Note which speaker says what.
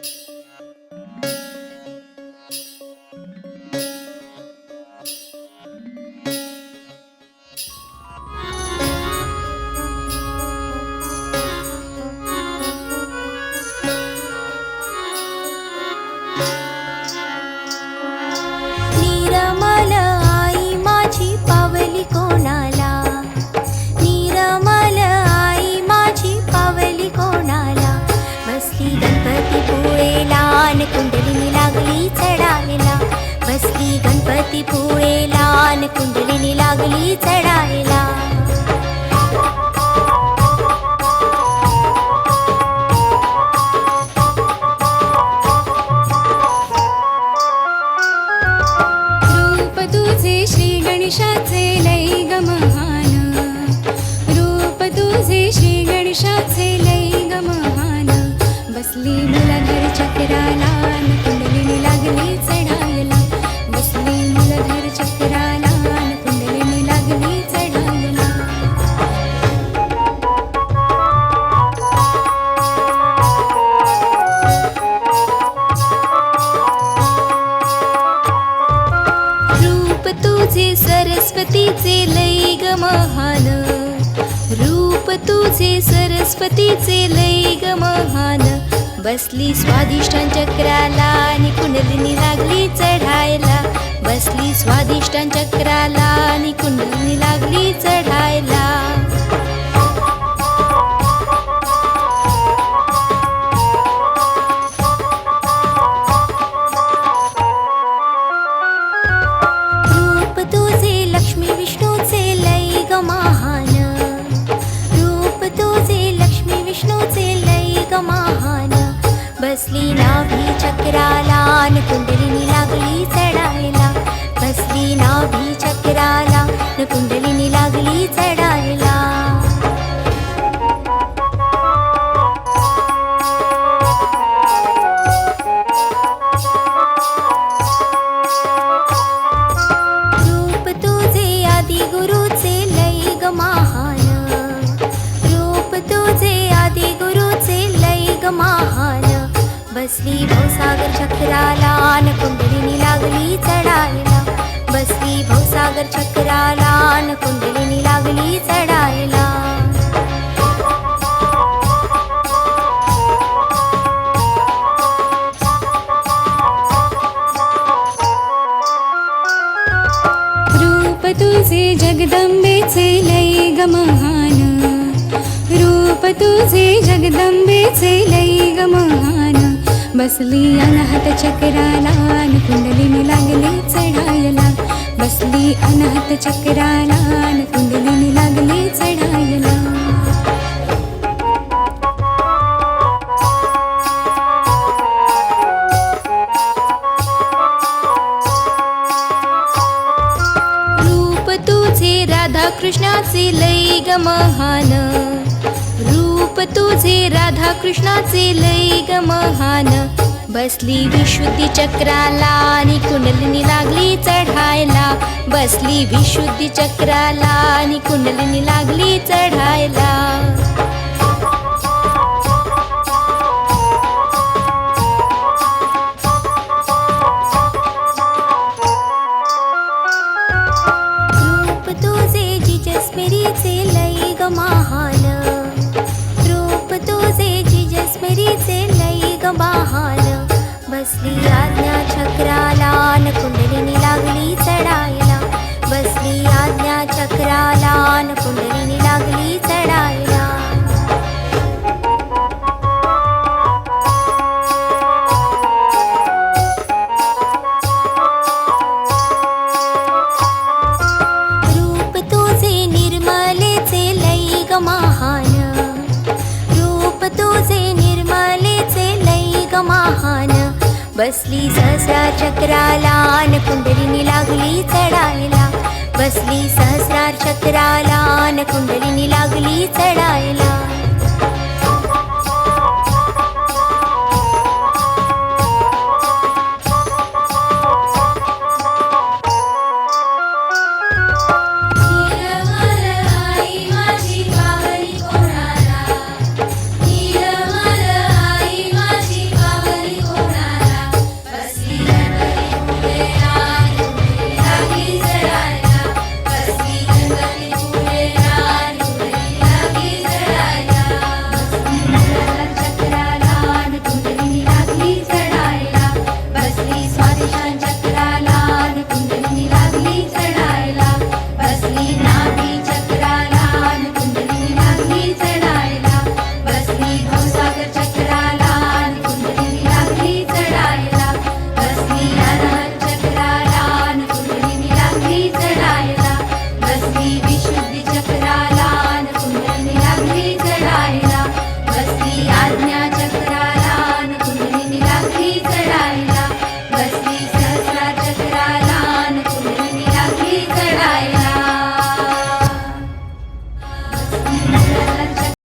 Speaker 1: निर्मल आई माझी पावली कोणाला, निर्मल आई माझी पावली कोणाला. बसली गणपती पुळेला न कुंडलिनी लागली चढायला, बसली गणपती पुळेला न कुंडलिनी लागली चढायला.
Speaker 2: श्री गणेशाचे लय ग महान, रूप तुझे श्री गणेशाचे लय ग महान. बसली मुलाधर चक्राला न कुंडलिनी लागली चढायला, बसली मुलाधर चक्राला न कुंडलिनी लागली चढायला.
Speaker 1: तुझे सरस्वतीचे लय ग महान, रूप तुझे सरस्वतीचे लय ग महान. बसली स्वादिष्टान चक्राला आणि कुंडलिनी लागली चढायला, बसली स्वादिष्टान चक्राला आणि कुंडलिनी लागली चढायला. लक्ष्मी विष्णूचे लय ग महान, रूप तुझे लक्ष्मी विष्णूचे लय ग महान. बसली नाभी चक्राला न कुंडलिनी लागली चढायला, बसली नाभी चक्राला न कुंडलिनी लागली चढायला. गुरुचे लय ग महान, रूप तुझे आदि गुरुचे लय ग महान. बसली भवसागर चक्राला न कुंडलिनी लागली चढायला, बसली भवसागर चक्राला न कुंडलिनी लागली चढायला.
Speaker 2: तुझे जगदंबेचे लय ग महान, रूप तुझे जगदंबेचे लय ग महान. बसली अनाहत चक्राला न कुंडलिनी लागली चढायला, बसली अनाहत चक्राला न कुंडलिनी लागली चढायला.
Speaker 1: तुझे राधा कृष्णाचे लय ग महान, रूप तुझे राधा कृष्णाचे लय ग महान. बसली विशुद्धी चक्राला आणि कुंडलिनी लागली चढायला, बसली विशुद्धी चक्राला आणि कुंडलिनी लागली चढायला. जिजस्मरीचे लय ग महान, रूप तुझे जिजस्मरीचे लय ग महान. बसली आज्ञा चक्राला न कुंडलिनी लागली चढायला, बसली आज्ञा चक्राला न कुंडलिनी लागली चढायला. महान, रूप तुझे निर्मलेचे लय ग महान. बसली सहस्रार चक्राला न कुंडलिनी लागली चढायला, बसली सहस्रार चक्राला न कुंडलिनी लागली चढायला.